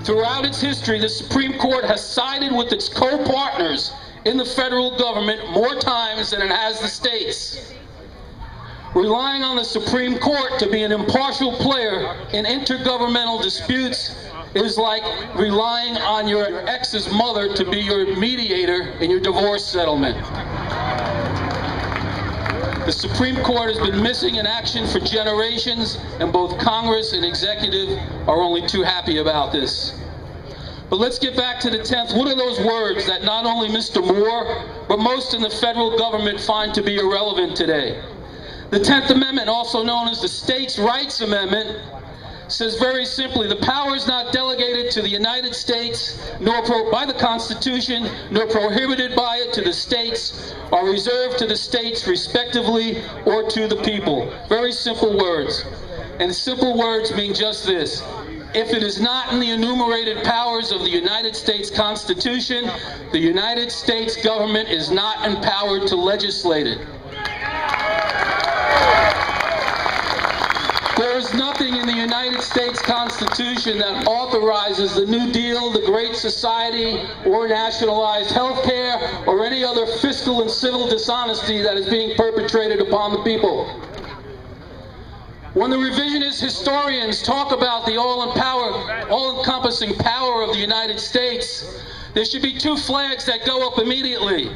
Throughout its history, the Supreme Court has sided with its co-partners in the federal government more times than it has the states. Relying on the Supreme Court to be an impartial player in intergovernmental disputes is like relying on your ex's mother to be your mediator in your divorce settlement. The Supreme Court has been missing in action for generations, and both Congress and executive are only too happy about this. But let's get back to the 10th. What are those words that not only Mr. Moore, but most in the federal government find to be irrelevant today? The 10th Amendment, also known as the States' Rights Amendment, says very simply, the powers not delegated to the United States nor by the Constitution, nor prohibited by it to the states, are reserved to the states respectively or to the people. Very simple words. And simple words mean just this. If it is not in the enumerated powers of the United States Constitution, the United States government is not empowered to legislate it. There is nothing in the United States Constitution that authorizes the New Deal, the Great Society, or nationalized health care, or any other fiscal and civil dishonesty that is being perpetrated upon the people. When the revisionist historians talk about the all-encompassing power of the United States, there should be two flags that go up immediately.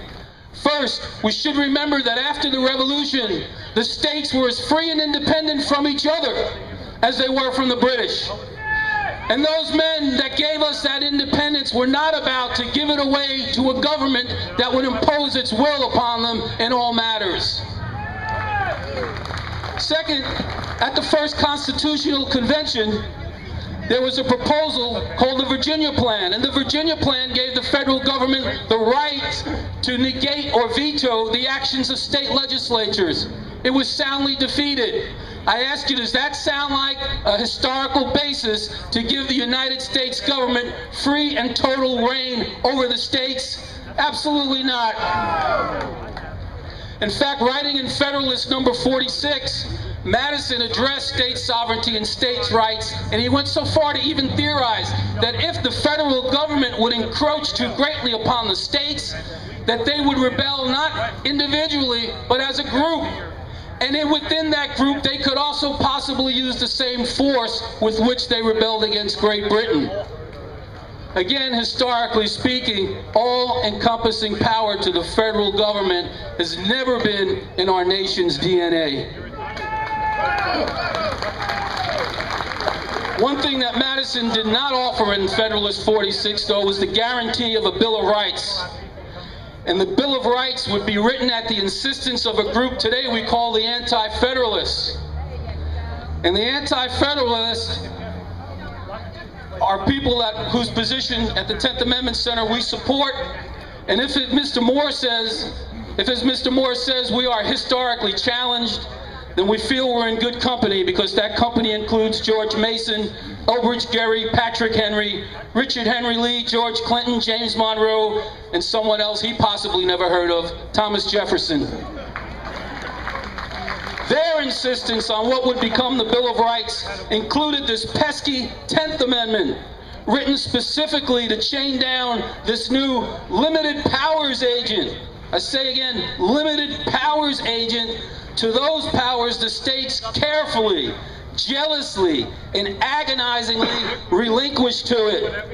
First, we should remember that after the Revolution, the states were as free and independent from each other as they were from the British. And those men that gave us that independence were not about to give it away to a government that would impose its will upon them in all matters. Second, at the first Constitutional Convention, there was a proposal called the Virginia Plan, and the Virginia Plan gave the federal government the right to negate or veto the actions of state legislatures. It was soundly defeated. I ask you, does that sound like a historical basis to give the United States government free and total reign over the states? Absolutely not. In fact, writing in Federalist number 46, Madison addressed state sovereignty and states' rights, and he went so far to even theorize that if the federal government would encroach too greatly upon the states, that they would rebel not individually, but as a group. And within that group, they could also possibly use the same force with which they rebelled against Great Britain. Again, historically speaking, all-encompassing power to the federal government has never been in our nation's DNA. One thing that Madison did not offer in Federalist 46, though, was the guarantee of a Bill of Rights. And the Bill of Rights would be written at the insistence of a group today we call the Anti-Federalists. And the Anti-Federalists are people whose position at the 10th Amendment Center we support. And if as Mr. Moore says we are historically challenged, then we feel we're in good company, because that company includes George Mason, Elbridge Gerry, Patrick Henry, Richard Henry Lee, George Clinton, James Monroe, and someone else he possibly never heard of, Thomas Jefferson. Their insistence on what would become the Bill of Rights included this pesky 10th Amendment, written specifically to chain down this new limited powers agent. I say again, limited powers agent, to those powers the states carefully, jealously, and agonizingly relinquish to it.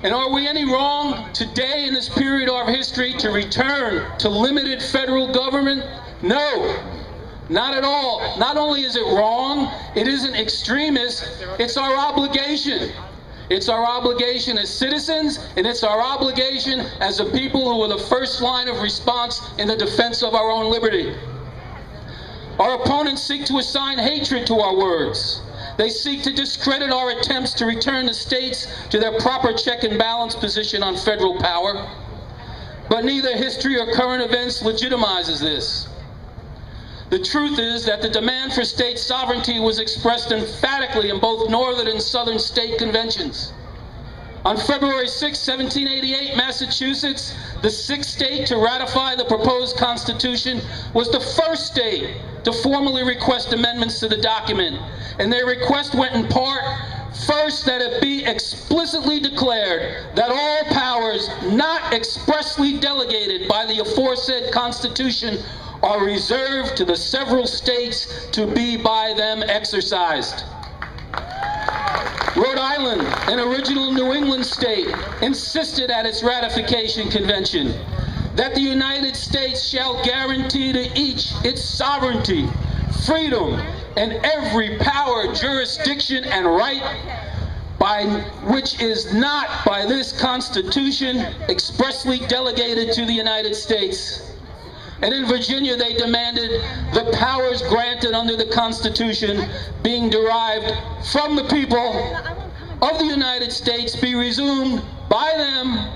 And are we any wrong today in this period of history to return to limited federal government? No, not at all. Not only is it wrong, it isn't extremist, it's our obligation. It's our obligation as citizens, and it's our obligation as a people who are the first line of response in the defense of our own liberty. Our opponents seek to assign hatred to our words. They seek to discredit our attempts to return the states to their proper check and balance position on federal power. But neither history or current events legitimizes this. The truth is that the demand for state sovereignty was expressed emphatically in both northern and southern state conventions. On February 6, 1788, Massachusetts, the sixth state to ratify the proposed Constitution, was the first state to formally request amendments to the document. And their request went in part First, that it be explicitly declared that all powers not expressly delegated by the aforesaid Constitution are reserved to the several states to be by them exercised. Rhode Island, an original New England state, insisted at its ratification convention that the United States shall guarantee to each its sovereignty, freedom, and every power, jurisdiction, and right by which is not by this Constitution expressly delegated to the United States. And in Virginia, they demanded the powers granted under the Constitution being derived from the people of the United States be resumed by them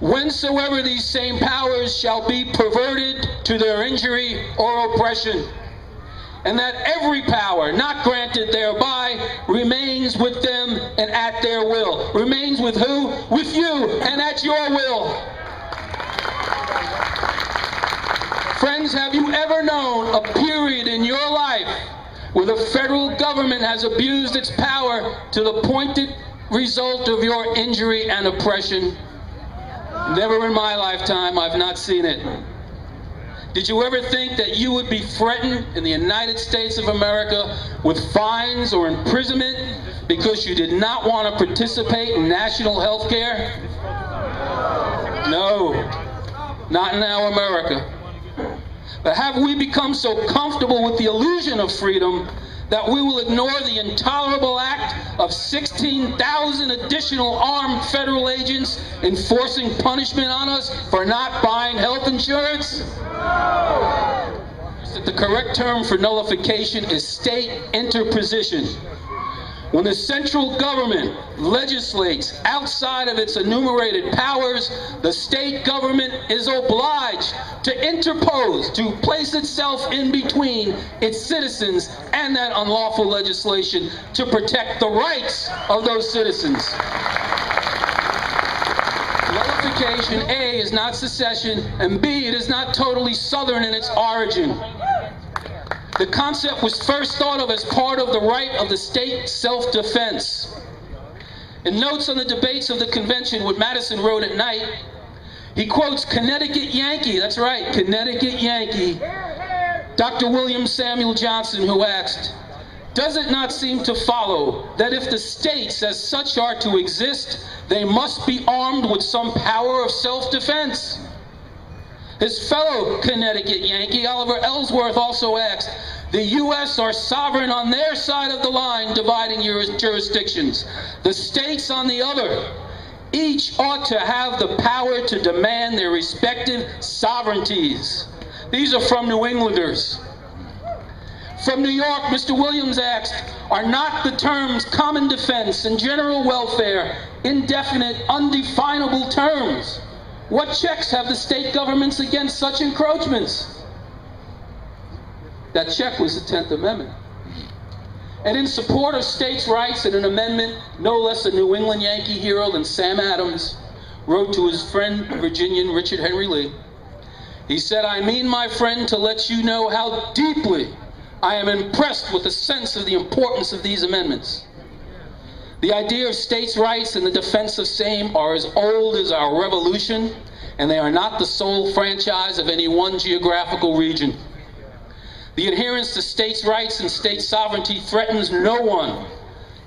whensoever these same powers shall be perverted to their injury or oppression, and that every power not granted thereby remains with them and at their will. Remains with who? With you and at your will. Friends, have you ever known a period in your life where the federal government has abused its power to the pointed result of your injury and oppression? Never in my lifetime. I've not seen it. Did you ever think that you would be threatened in the United States of America with fines or imprisonment because you did not want to participate in national health care? No, not in our America. But have we become so comfortable with the illusion of freedom that we will ignore the intolerable act of 16,000 additional armed federal agents enforcing punishment on us for not buying health insurance? The correct term for nullification is state interposition. When the central government legislates outside of its enumerated powers, the state government is obliged to interpose, to place itself in between its citizens and that unlawful legislation to protect the rights of those citizens. Nullification, A, is not secession, and B, it is not totally Southern in its origin. The concept was first thought of as part of the right of the state self-defense. In notes on the debates of the convention, what Madison wrote at night, he quotes Connecticut Yankee, that's right, Connecticut Yankee, Dr. William Samuel Johnson, who asked, "Does it not seem to follow that if the states as such are to exist, they must be armed with some power of self-defense?" His fellow Connecticut Yankee, Oliver Ellsworth, also asked, "The U.S. are sovereign on their side of the line dividing jurisdictions, the states on the other. Each ought to have the power to demand their respective sovereignties." These are from New Englanders. From New York, Mr. Williams asked, "Are not the terms common defense and general welfare indefinite, undefinable terms? What checks have the state governments against such encroachments?" That check was the 10th Amendment. And in support of states' rights, in an amendment, no less a New England Yankee hero than Sam Adams wrote to his friend, Virginian Richard Henry Lee. He said, "I mean, my friend, to let you know how deeply I am impressed with the sense of the importance of these amendments. The idea of states' rights and the defense of same are as old as our revolution, and they are not the sole franchise of any one geographical region. The adherence to states' rights and state sovereignty threatens no one.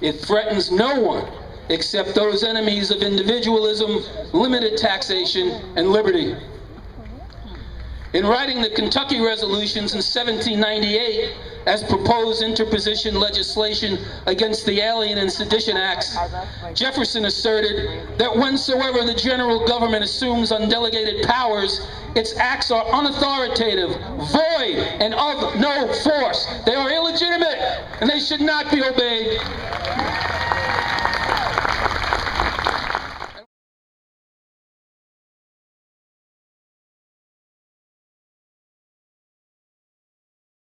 It threatens no one except those enemies of individualism, limited taxation, and liberty." In writing the Kentucky resolutions in 1798, as proposed interposition legislation against the Alien and Sedition Acts, Jefferson asserted that whensoever the general government assumes undelegated powers, its acts are unauthoritative, void, and of no force. They are illegitimate, and they should not be obeyed.